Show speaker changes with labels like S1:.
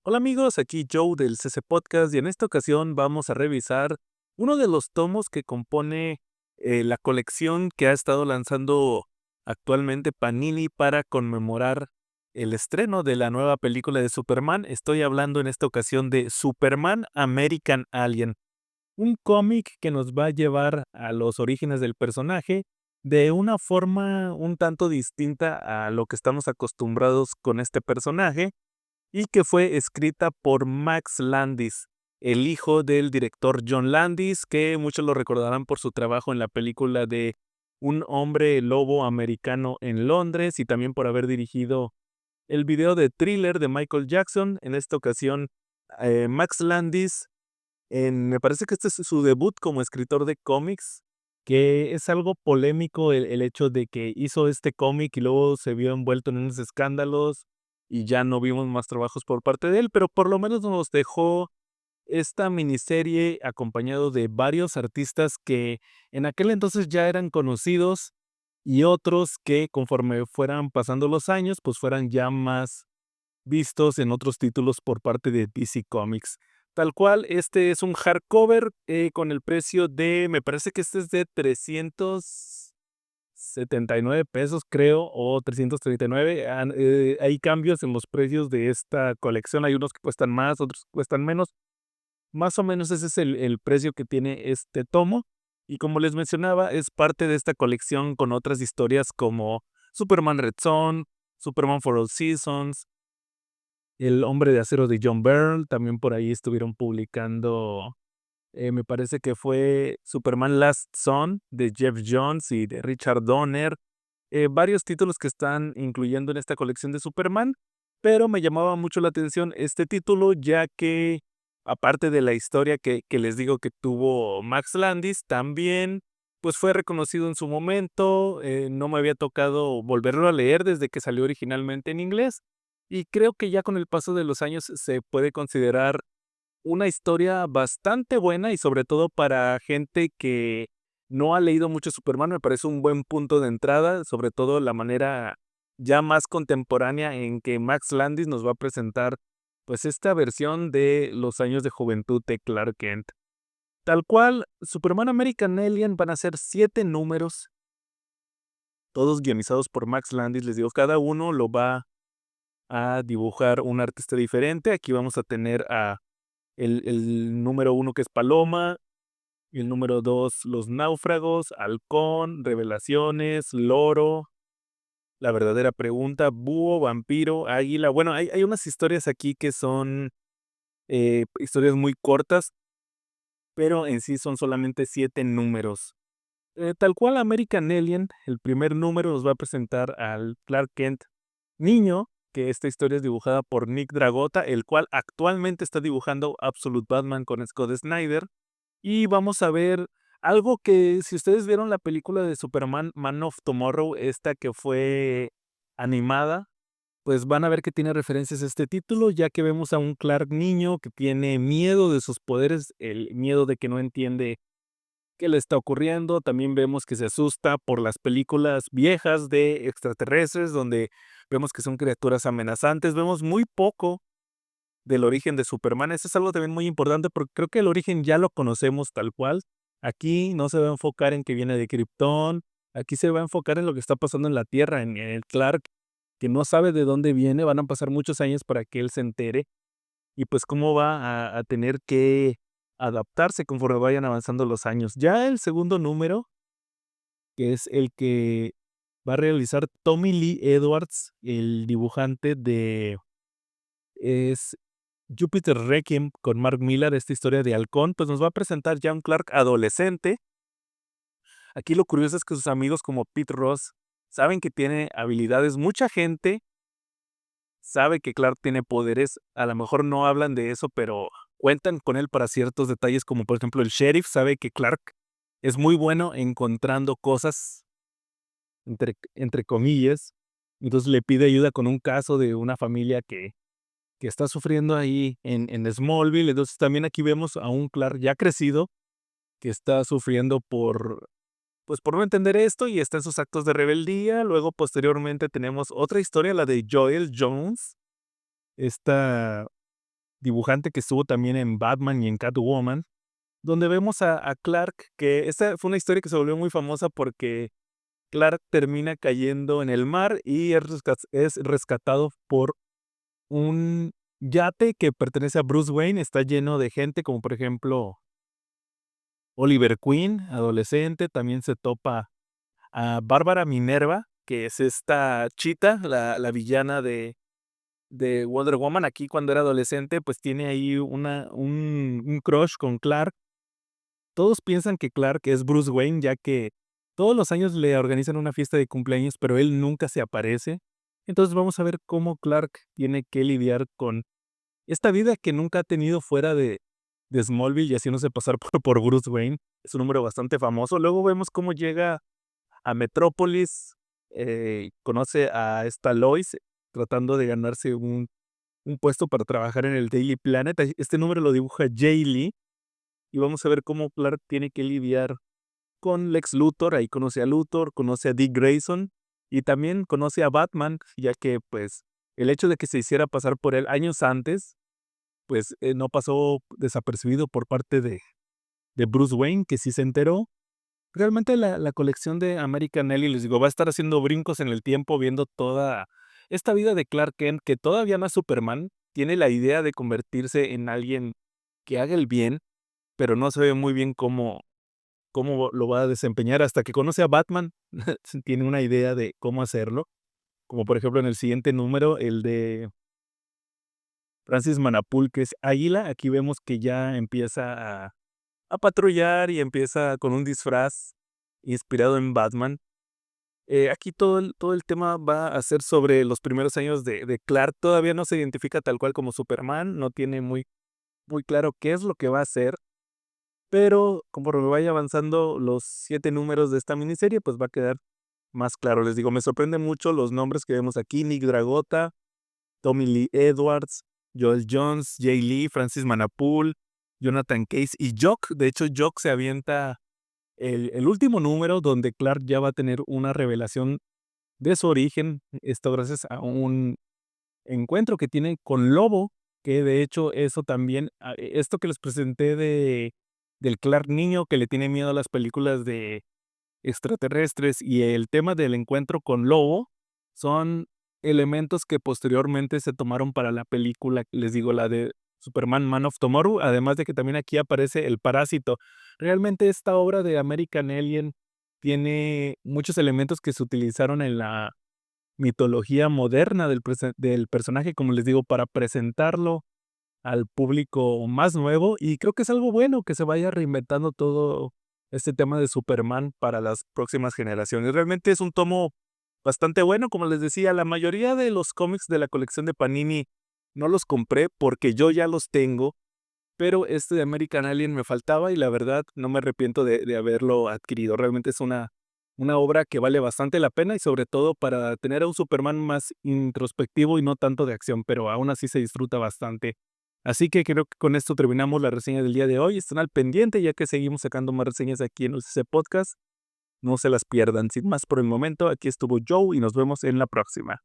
S1: Hola amigos, aquí Joe del CC Podcast y en esta ocasión vamos a revisar uno de los tomos que compone la colección que ha estado lanzando actualmente Panini para conmemorar el estreno de la nueva película de Superman. Estoy hablando en esta ocasión de Superman American Alien, un cómic que nos va a llevar a los orígenes del personaje de una forma un tanto distinta a lo que estamos acostumbrados con este personaje y que fue escrita por Max Landis, el hijo del director John Landis, que muchos lo recordarán por su trabajo en la película de Un hombre lobo americano en Londres y también por haber dirigido el video de Thriller de Michael Jackson. En esta ocasión, Max Landis, me parece que este es su debut como escritor de cómics, que es algo polémico el hecho de que hizo este cómic y luego se vio envuelto en unos escándalos y ya no vimos más trabajos por parte de él, pero por lo menos nos dejó esta miniserie acompañado de varios artistas que en aquel entonces ya eran conocidos y otros que conforme fueran pasando los años, pues fueran ya más vistos en otros títulos por parte de DC Comics. Tal cual, este es un hardcover con el precio de, me parece que este es de 379 pesos, creo, o 339. Hay cambios en los precios de esta colección. Hay unos que cuestan más, otros que cuestan menos. Más o menos ese es el precio que tiene este tomo. Y como les mencionaba, es parte de esta colección con otras historias como Superman Red Son, Superman for All Seasons, El Hombre de Acero de John Byrne. También por ahí estuvieron publicando, me parece que fue Superman Last Son de Jeff Jones y de Richard Donner. Varios títulos que están incluyendo en esta colección de Superman, pero me llamaba mucho la atención este título, ya que aparte de la historia que les digo que tuvo Max Landis, también pues fue reconocido en su momento. No me había tocado volverlo a leer desde que salió originalmente en inglés, y creo que ya con el paso de los años se puede considerar una historia bastante buena y sobre todo para gente que no ha leído mucho Superman. Me parece un buen punto de entrada, sobre todo la manera ya más contemporánea en que Max Landis nos va a presentar pues esta versión de los años de juventud de Clark Kent. Tal cual, Superman American Alien van a ser 7 números, todos guionizados por Max Landis. Les digo, cada uno lo va a dibujar un artista diferente. Aquí vamos a tener a el número uno, que es Paloma, y el número 2, Los Náufragos, Halcón, Revelaciones, Loro, La Verdadera Pregunta, Búho, Vampiro, Águila. Bueno, hay unas historias aquí que son historias muy cortas, pero en sí son solamente 7 números. Tal cual, American Alien, el primer número nos va a presentar al Clark Kent niño, que esta historia es dibujada por Nick Dragota, el cual actualmente está dibujando Absolute Batman con Scott Snyder. Y vamos a ver algo que, si ustedes vieron la película de Superman Man of Tomorrow, esta que fue animada, pues van a ver que tiene referencias a este título, ya que vemos a un Clark niño que tiene miedo de sus poderes, el miedo de que no entiende qué le está ocurriendo. También vemos que se asusta por las películas viejas de extraterrestres, donde vemos que son criaturas amenazantes. Vemos muy poco del origen de Superman. Eso es algo también muy importante, porque creo que el origen ya lo conocemos tal cual. Aquí no se va a enfocar en que viene de Krypton, aquí se va a enfocar en lo que está pasando en la Tierra, en el Clark, que no sabe de dónde viene. Van a pasar muchos años para que él se entere, y pues cómo va a tener que adaptarse conforme vayan avanzando los años. Ya el segundo número, que es el que va a realizar Tommy Lee Edwards, el dibujante de es Jupiter Requiem con Mark Millar, esta historia de Halcón, pues nos va a presentar ya un Clark adolescente. Aquí lo curioso es que sus amigos como Pete Ross saben que tiene habilidades. Mucha gente sabe que Clark tiene poderes, a lo mejor no hablan de eso, pero cuentan con él para ciertos detalles, como por ejemplo el sheriff sabe que Clark es muy bueno encontrando cosas, entre comillas. Entonces le pide ayuda con un caso de una familia que está sufriendo ahí en Smallville. Entonces también aquí vemos a un Clark ya crecido que está sufriendo pues por no entender esto, y está en sus actos de rebeldía. Luego posteriormente tenemos otra historia, la de Joel Jones, esta dibujante que estuvo también en Batman y en Catwoman, donde vemos a Clark, que esa fue una historia que se volvió muy famosa porque Clark termina cayendo en el mar y es rescatado por un yate que pertenece a Bruce Wayne. Está lleno de gente, como por ejemplo Oliver Queen, adolescente. También se topa a Bárbara Minerva, que es esta Cheetah, la villana de Wonder Woman. Aquí, cuando era adolescente, pues tiene ahí un crush con Clark. Todos piensan que Clark es Bruce Wayne, ya que todos los años le organizan una fiesta de cumpleaños, pero él nunca se aparece. Entonces vamos a ver cómo Clark tiene que lidiar con esta vida que nunca ha tenido fuera de Smallville y haciéndose pasar por Bruce Wayne. Es un número bastante famoso. Luego vemos cómo llega a Metrópolis, conoce a esta Lois, tratando de ganarse un puesto para trabajar en el Daily Planet. Este número lo dibuja Jay Lee y vamos a ver cómo Clark tiene que lidiar con Lex Luthor. Ahí conoce a Luthor, conoce a Dick Grayson y también conoce a Batman, ya que pues el hecho de que se hiciera pasar por él años antes, pues no pasó desapercibido por parte de Bruce Wayne, que sí se enteró. Realmente la colección de American Ellie, les digo, va a estar haciendo brincos en el tiempo viendo toda esta vida de Clark Kent, que todavía no es Superman, tiene la idea de convertirse en alguien que haga el bien, pero no se ve muy bien cómo lo va a desempeñar hasta que conoce a Batman. Tiene una idea de cómo hacerlo, como por ejemplo en el siguiente número, el de Francis Manapul, que es Águila. Aquí vemos que ya empieza a patrullar y empieza con un disfraz inspirado en Batman. Aquí todo el tema va a ser sobre los primeros años de Clark. Todavía no se identifica tal cual como Superman, no tiene muy claro qué es lo que va a hacer, pero conforme vaya avanzando los 7 números de esta miniserie, pues va a quedar más claro. Les digo, me sorprenden mucho los nombres que vemos aquí: Nick Dragota, Tommy Lee Edwards, Joel Jones, Jay Lee, Francis Manapul, Jonathan Case y Jock. De hecho, Jock se avienta el último número donde Clark ya va a tener una revelación de su origen. Esto gracias a un encuentro que tiene con Lobo, que de hecho eso también, esto que les presenté del Clark niño que le tiene miedo a las películas de extraterrestres y el tema del encuentro con Lobo, son elementos que posteriormente se tomaron para la película, les digo, la de Superman Man of Tomorrow, además de que también aquí aparece el parásito. Realmente esta obra de American Alien tiene muchos elementos que se utilizaron en la mitología moderna del personaje, como les digo, para presentarlo al público más nuevo, y creo que es algo bueno que se vaya reinventando todo este tema de Superman para las próximas generaciones. Realmente es un tomo bastante bueno, como les decía, la mayoría de los cómics de la colección de Panini no los compré porque yo ya los tengo, pero este de American Alien me faltaba y la verdad no me arrepiento de haberlo adquirido. Realmente es una obra que vale bastante la pena y sobre todo para tener a un Superman más introspectivo y no tanto de acción, pero aún así se disfruta bastante. Así que creo que con esto terminamos la reseña del día de hoy. Estén al pendiente ya que seguimos sacando más reseñas aquí en UCC Podcast. No se las pierdan. Sin más por el momento, aquí estuvo Joe y nos vemos en la próxima.